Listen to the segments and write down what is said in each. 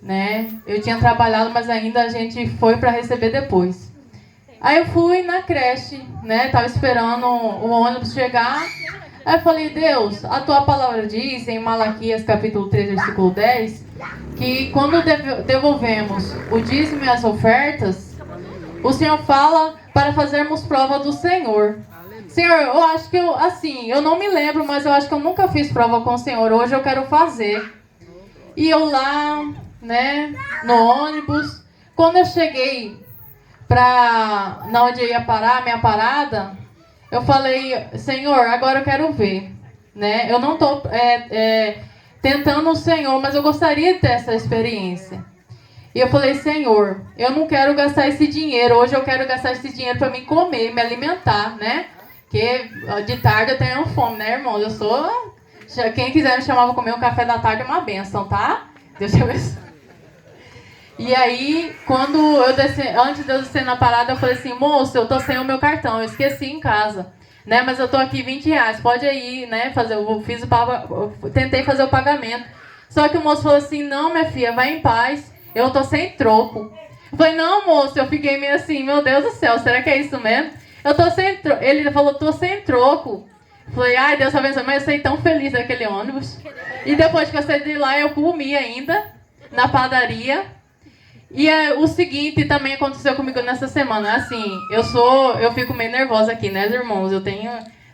né? Eu tinha trabalhado, mas ainda a gente foi para receber depois. Aí eu fui na creche, né? Tava esperando o ônibus chegar. Aí eu falei, Deus, a tua palavra diz em Malaquias capítulo 3, versículo 10, que quando devolvemos o dízimo e as ofertas, o Senhor fala para fazermos prova do Senhor. Senhor, eu acho que eu não me lembro, mas eu acho que eu nunca fiz prova com o Senhor. Hoje eu quero fazer. E eu lá, né, no ônibus, quando eu cheguei na onde eu ia parar, minha parada, eu falei, Senhor, agora eu quero ver, né? Eu não estou tentando o Senhor, mas eu gostaria de ter essa experiência. E eu falei, Senhor, eu não quero gastar esse dinheiro. Hoje eu quero gastar esse dinheiro para me comer, me alimentar, né? Porque de tarde eu tenho fome, né, irmãos? Quem quiser me chamar para comer um café da tarde é uma bênção, tá? Deus te abençoe. E aí, quando eu desci, antes de eu descer na parada, eu falei assim, moço, eu tô sem o meu cartão, eu esqueci em casa, né? Mas eu tô aqui R$ 20, pode aí, né? Tentei fazer o pagamento. Só que o moço falou assim, não, minha filha, vai em paz, eu tô sem troco. Eu falei, não, moço, eu fiquei meio assim, meu Deus do céu, será que é isso mesmo? Eu tô sem troco. Ele falou, tô sem troco. Eu falei, ai, Deus abençoe, mas eu saí tão feliz daquele ônibus. E depois que eu saí de lá, eu comi ainda, na padaria. E o seguinte também aconteceu comigo nessa semana. Assim, eu fico meio nervosa aqui, né, irmãos?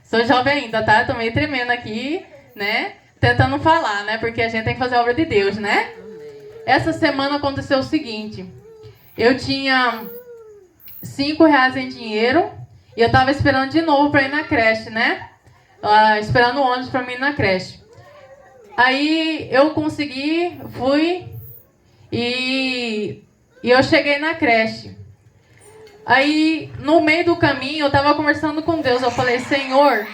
Sou jovem ainda, tá? Tô meio tremendo aqui, né? Tentando falar, né? Porque a gente tem que fazer a obra de Deus, né? Essa semana aconteceu o seguinte. Eu tinha R$ 5 em dinheiro e eu tava esperando de novo pra ir na creche, né? Esperando o ônibus pra mim ir na creche. Aí eu fui e eu cheguei na creche. Aí, no meio do caminho, eu tava conversando com Deus. Eu falei, Senhor,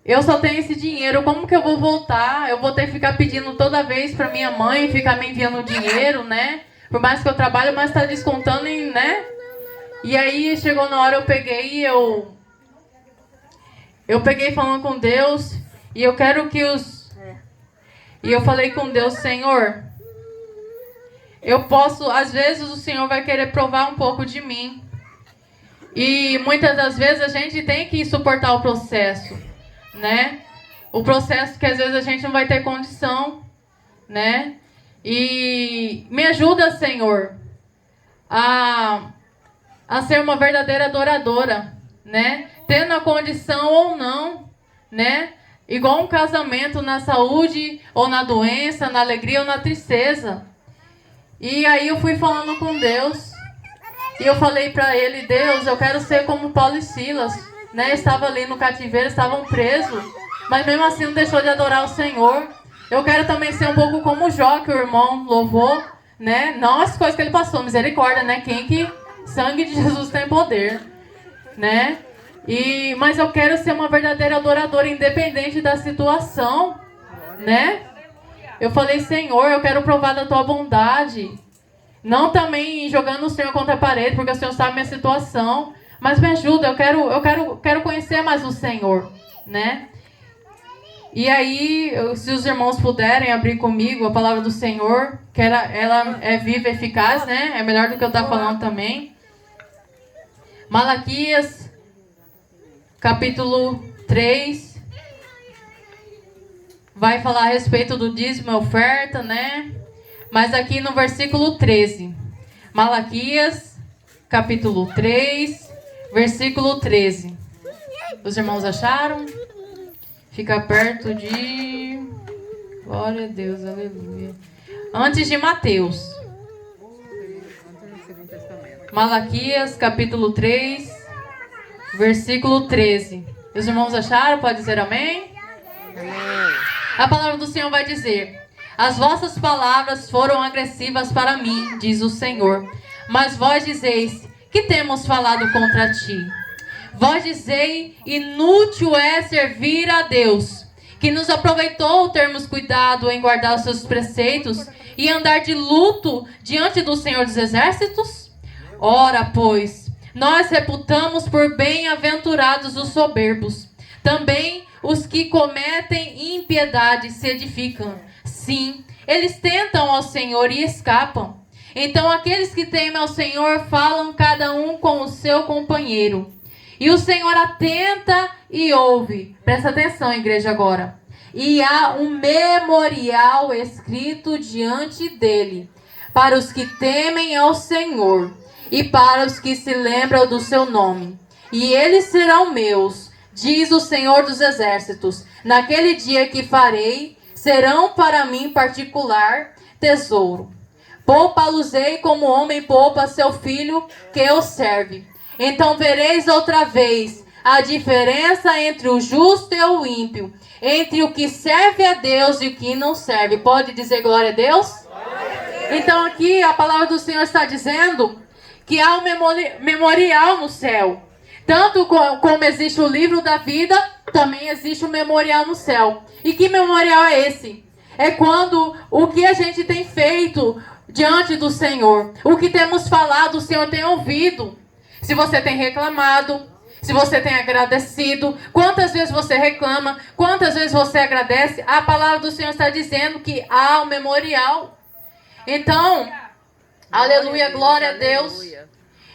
eu só tenho esse dinheiro, como que eu vou voltar? Eu vou ter que ficar pedindo toda vez pra minha mãe, ficar me enviando dinheiro, né? Por mais que eu trabalho, mas tá descontando, né? E aí, chegou na hora, eu peguei falando com Deus, e eu quero que E eu falei com Deus, Senhor, às vezes o Senhor vai querer provar um pouco de mim. E muitas das vezes a gente tem que suportar o processo, né? O processo que às vezes a gente não vai ter condição, né? E me ajuda, Senhor, a ser uma verdadeira adoradora, né? Tendo a condição ou não, né? Igual um casamento na saúde ou na doença, na alegria ou na tristeza. E aí eu fui falando com Deus. E eu falei para ele, Deus, eu quero ser como Paulo e Silas, né? Estava ali no cativeiro, estavam presos, mas mesmo assim não deixou de adorar o Senhor. Eu quero também ser um pouco como Jó, que o irmão louvou, né? Não as coisas que ele passou, misericórdia, né? Sangue de Jesus tem poder, né? Mas eu quero ser uma verdadeira adoradora, independente da situação, né? Eu falei, Senhor, eu quero provar da tua bondade. Não também jogando o Senhor contra a parede, porque o Senhor sabe a minha situação. Mas me ajuda, eu quero conhecer mais o Senhor, né? E aí, se os irmãos puderem abrir comigo a palavra do Senhor, ela é viva e eficaz, né? É melhor do que eu estar falando também. Malaquias, capítulo 3. Vai falar a respeito do dízimo e oferta, né? Mas aqui no versículo 13. Malaquias, capítulo 3, versículo 13. Os irmãos acharam? Fica perto de... Glória a Deus, aleluia. Antes de Mateus. Malaquias, capítulo 3, versículo 13. Os irmãos acharam? Pode dizer amém? Amém. A palavra do Senhor vai dizer... As vossas palavras foram agressivas para mim, diz o Senhor. Mas vós dizeis, que temos falado contra ti? Vós dizei, inútil é servir a Deus, que nos aproveitou termos cuidado em guardar os seus preceitos e andar de luto diante do Senhor dos Exércitos? Ora, pois, nós reputamos por bem-aventurados os soberbos. Também os que cometem impiedade se edificam. Sim, Eles tentam ao Senhor e escapam. Então aqueles que temem ao Senhor falam cada um com o seu companheiro. E o Senhor atenta e ouve. Presta atenção, igreja, agora. E há um memorial escrito diante dele, para os que temem ao Senhor, e para os que se lembram do seu nome. E eles serão meus, diz o Senhor dos Exércitos. Naquele dia que farei, serão para mim particular tesouro. Poupa-los-ei como homem poupa seu filho que o serve. Então vereis outra vez a diferença entre o justo e o ímpio, entre o que serve a Deus e o que não serve. Pode dizer glória a Deus? Então aqui a palavra do Senhor está dizendo que há um memorial no céu. Tanto como existe o livro da vida, também existe um memorial no céu. E que memorial é esse? É quando o que a gente tem feito diante do Senhor, o que temos falado, o Senhor tem ouvido. Se você tem reclamado, se você tem agradecido, quantas vezes você reclama, quantas vezes você agradece, a palavra do Senhor está dizendo que há um memorial. Então, aleluia, glória a Deus.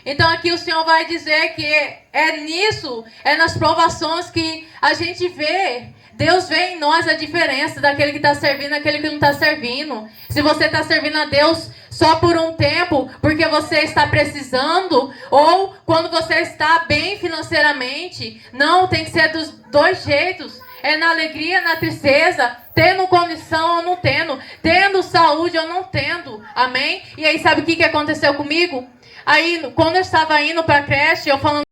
Então aqui o Senhor vai dizer que é nisso, é nas provações que a gente vê. Deus vê em nós a diferença daquele que está servindo e daquele que não está servindo. Se você está servindo a Deus só por um tempo, porque você está precisando, ou quando você está bem financeiramente, não, tem que ser dos dois jeitos. É na alegria, na tristeza, tendo condição ou não tendo saúde ou não tendo. Amém? E aí sabe o que aconteceu comigo? Aí quando eu estava indo para a creche, eu falando